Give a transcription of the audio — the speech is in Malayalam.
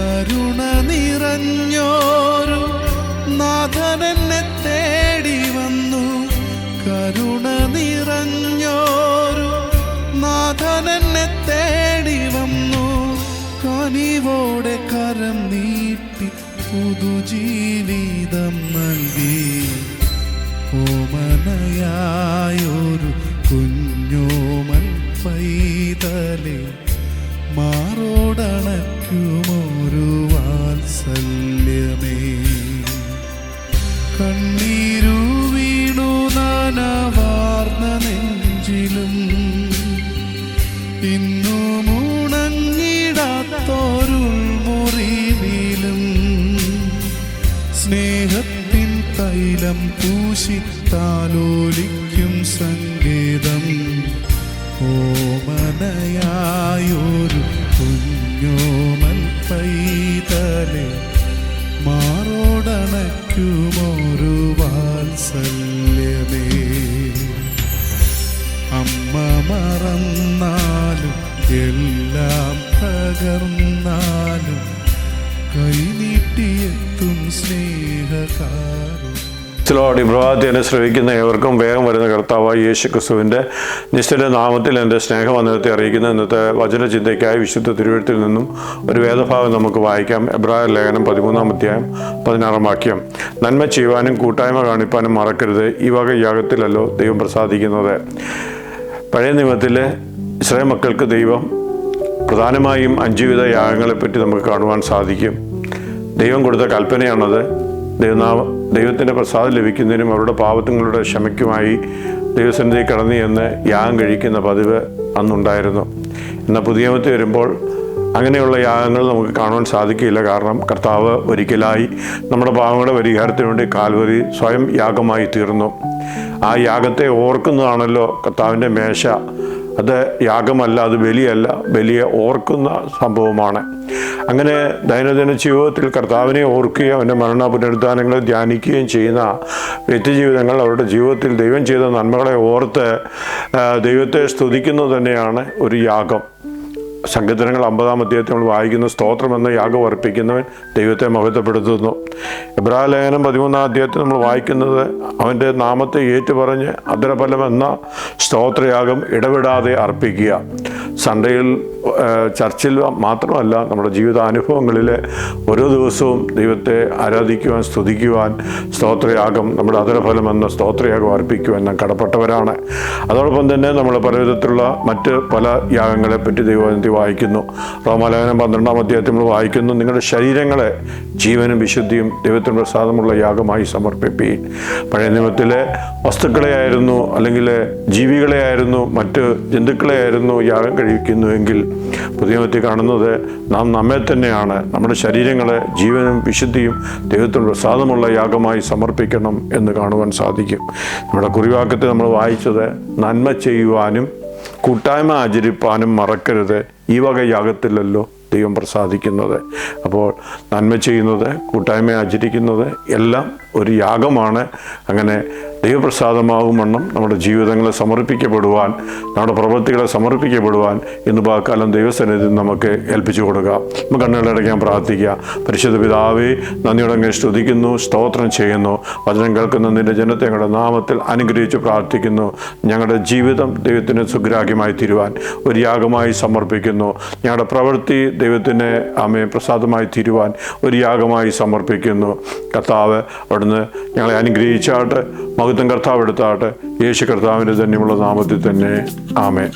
കരുണ നിറഞ്ഞോരു നാഥനെന്നെ തേടി വന്നു. കരുണ നിറഞ്ഞോരു നാഥനെന്നെ തേടി വന്നു. കനിവോടെ കരം നീട്ടി പുതുജീവിതം നൽകി. ഓമനയായൊരു കുഞ്ഞോമൽ പൈതലേ, മാറോടണയ്ക്കുമൊരു വാത്സല്യമേ. കണ്ണീരു വീണു നനവാർന്ന നെഞ്ചിലും ഇന്നും ഉണങ്ങിടാത്തൊരു മുറിവിലും സ്നേഹത്തിൻ തൈലം പൂശി താലോലിക്കും സങ്കേതം. ഓമനയായൊരു കുഞ്ഞോമൽ പൈതലേ, മാറോടണയ്ക്കുമൊരു വാത്സല്യമേ. അമ്മ മറന്നാലും എല്ലാം തകർന്നാലും കൈനീട്ടിയെത്തും സ്നേഹകാരം. ഈ പ്രഭാതത്തിനെ ശ്രവിക്കുന്ന ഏവർക്കും വേഗം വരുന്ന കർത്താവായ യേശു ക്രിസ്തുവിൻ്റെ നിശ്ചല നാമത്തിൽ എൻ്റെ സ്നേഹവന്ദനത്തെ അറിയിക്കുന്ന ഇന്നത്തെ വചനചിന്തയ്ക്കായി വിശുദ്ധ തിരുവെഴുത്തിൽ നിന്നും ഒരു വേദഭാഗം നമുക്ക് വായിക്കാം. എബ്രായർ ലേഖനം 13-ാം അധ്യായം 16-ാം വാക്യം. നന്മ ചെയ്യുവാനും കൂട്ടായ്മ കാണിപ്പാനും മറക്കരുത്, ഈ വക യാഗത്തിലല്ലോ ദൈവം പ്രസാദിക്കുന്നത്. പഴയ നിയമത്തിലെ ഇസ്രായേൽ മക്കൾക്ക് ദൈവം പ്രധാനമായും 5 വിധ യാഗങ്ങളെപ്പറ്റി നമുക്ക് കാണുവാൻ സാധിക്കും. ദൈവം കൊടുത്ത കൽപ്പനയാണത്. ദൈവത്തിൻ്റെ പ്രസാദം ലഭിക്കുന്നതിനും അവരുടെ പാപങ്ങളുടെ ക്ഷമയ്ക്കുമായി ദൈവസന്നിധി കടന്നു എന്ന് യാഗം കഴിക്കുന്ന പതിവ് അന്നുണ്ടായിരുന്നു. എന്നാൽ പുതിയ നിയമത്തിൽ വരുമ്പോൾ അങ്ങനെയുള്ള യാഗങ്ങൾ നമുക്ക് കാണുവാൻ സാധിക്കില്ല. കാരണം കർത്താവ് ഒരിക്കലായി നമ്മുടെ പാപങ്ങളുടെ പരിഹാരത്തിന് വേണ്ടി കാൽവരി സ്വയം യാഗമായി തീർന്നു. ആ യാഗത്തെ ഓർക്കുന്നതാണല്ലോ കർത്താവിൻ്റെ മേശ. അത് യാഗമല്ല, അത് ബലിയല്ല, ബലിയെ ഓർക്കുന്ന സംഭവമാണ്. അങ്ങനെ ദൈനംദിന ജീവിതത്തിൽ കർത്താവിനെ ഓർക്കുകയും അവൻ്റെ മരണ പുനരുദ്ധാനങ്ങളെ ധ്യാനിക്കുകയും ചെയ്യുന്ന വ്യക്തിജീവിതങ്ങൾ അവരുടെ ജീവിതത്തിൽ ദൈവം ചെയ്ത നന്മകളെ ഓർത്ത് ദൈവത്തെ സ്തുതിക്കുന്നത് തന്നെയാണ് ഒരു യാഗം. സങ്കീർത്തനങ്ങൾ 50-ാം അധ്യായത്തിൽ നമ്മൾ വായിക്കുന്ന സ്തോത്രം എന്ന യാഗം അർപ്പിക്കുന്നവൻ ദൈവത്തെ മഹത്വപ്പെടുത്തുന്നു. എബ്രായ ലേഖനം 13-ാം അധ്യായത്തിൽ നമ്മൾ വായിക്കുന്നത് അവൻ്റെ നാമത്തെ ഏറ്റുപറഞ്ഞ് അധരഫലം എന്ന സ്തോത്രയാഗം ഇടവിടാതെ അർപ്പിക്കുക. സൺഡേയിൽ ചർച്ചിൽ മാത്രമല്ല, നമ്മുടെ ജീവിതാനുഭവങ്ങളിൽ ഓരോ ദിവസവും ദൈവത്തെ ആരാധിക്കുവാൻ, സ്തുതിക്കുവാൻ സ്തോത്രയാഗം, നമ്മുടെ അധരഫലം എന്ന സ്തോത്രയാഗം അർപ്പിക്കുവാൻ നാം കടപ്പെട്ടവരാണ്. അതോടൊപ്പം തന്നെ നമ്മൾ പലവിധത്തിലുള്ള മറ്റ് പല യാഗങ്ങളെപ്പറ്റി ദൈവവചനത്തിൽ വായിക്കുന്നു. റോമാലേഖനം 12-ാം അധ്യായത്തിൽ നമ്മൾ വായിക്കുന്നു, നിങ്ങളുടെ ശരീരങ്ങളെ ജീവനും വിശുദ്ധിയും ദൈവത്തിന് പ്രസാദമുള്ള യാഗമായി സമർപ്പിപ്പീൻ. പഴയ നിയമത്തിലെ വസ്തുക്കളെയായിരുന്നു, അല്ലെങ്കിൽ ജീവികളെയായിരുന്നു, മറ്റ് ജന്തുക്കളെയായിരുന്നു യാഗം കഴിക്കുന്നുവെങ്കിൽ പുതിയ നിയമത്തിൽ കാണുന്നത് നാം നമ്മെ തന്നെയാണ്, നമ്മുടെ ശരീരങ്ങളെ ജീവനും വിശുദ്ധിയും ദൈവത്തിന് പ്രസാദമുള്ള യാഗമായി സമർപ്പിക്കണം എന്ന് കാണുവാൻ സാധിക്കും. നമ്മുടെ കുറിവാക്യത്തിൽ നമ്മൾ വായിച്ചത് നന്മ ചെയ്യുവാനും കൂട്ടായ്മ ആചരിപ്പാനും മറക്കരുത്, ഈ വക യാഗത്തിലല്ലോ ദൈവം പ്രസാദിക്കുന്നത്. അപ്പോൾ നന്മ ചെയ്യുന്നത്, കൂട്ടായ്മ ആചരിക്കുന്നത് എല്ലാം ഒരു യാഗമാണ്. അങ്ങനെ ദൈവപ്രസാദമാകും വണ്ണം നമ്മുടെ ജീവിതങ്ങളെ സമർപ്പിക്കപ്പെടുവാൻ, നമ്മുടെ പ്രവൃത്തികളെ സമർപ്പിക്കപ്പെടുവാൻ ഇന്ന് പകൽക്കാലം ദൈവസന്നിധി നമുക്ക് ഏൽപ്പിച്ചു കൊടുക്കുക. നമുക്ക് കണ്ണുകളടയ്ക്കാൻ പ്രാർത്ഥിക്കുക. പരിശുദ്ധ പിതാവേ, നന്ദിയോടെ സ്തുതിക്കുന്നു, സ്തോത്രം ചെയ്യുന്നു. വചനം കേൾക്കുന്ന നിൻ്റെ ജനത്തെ ഞങ്ങളുടെ നാമത്തിൽ അനുഗ്രഹിച്ച് പ്രാർത്ഥിക്കുന്നു. ഞങ്ങളുടെ ജീവിതം ദൈവത്തിന് സുഗ്രാഹ്യമായി തീരുവാൻ ഒരു യാഗമായി സമർപ്പിക്കുന്നു. ഞങ്ങളുടെ പ്രവൃത്തി ദൈവത്തിന് പ്രസാദമായി തീരുവാൻ ഒരു യാഗമായി സമർപ്പിക്കുന്നു. കർത്താവ് അവിടുന്ന് ഞങ്ങളെ അനുഗ്രഹിച്ചാട്ട്, മഹത്വം കർത്താവ് എടുത്താട്ട്. യേശു കർത്താവിൻ്റെ ധന്യമുള്ള നാമത്തിൽ തന്നെ ആമേൻ.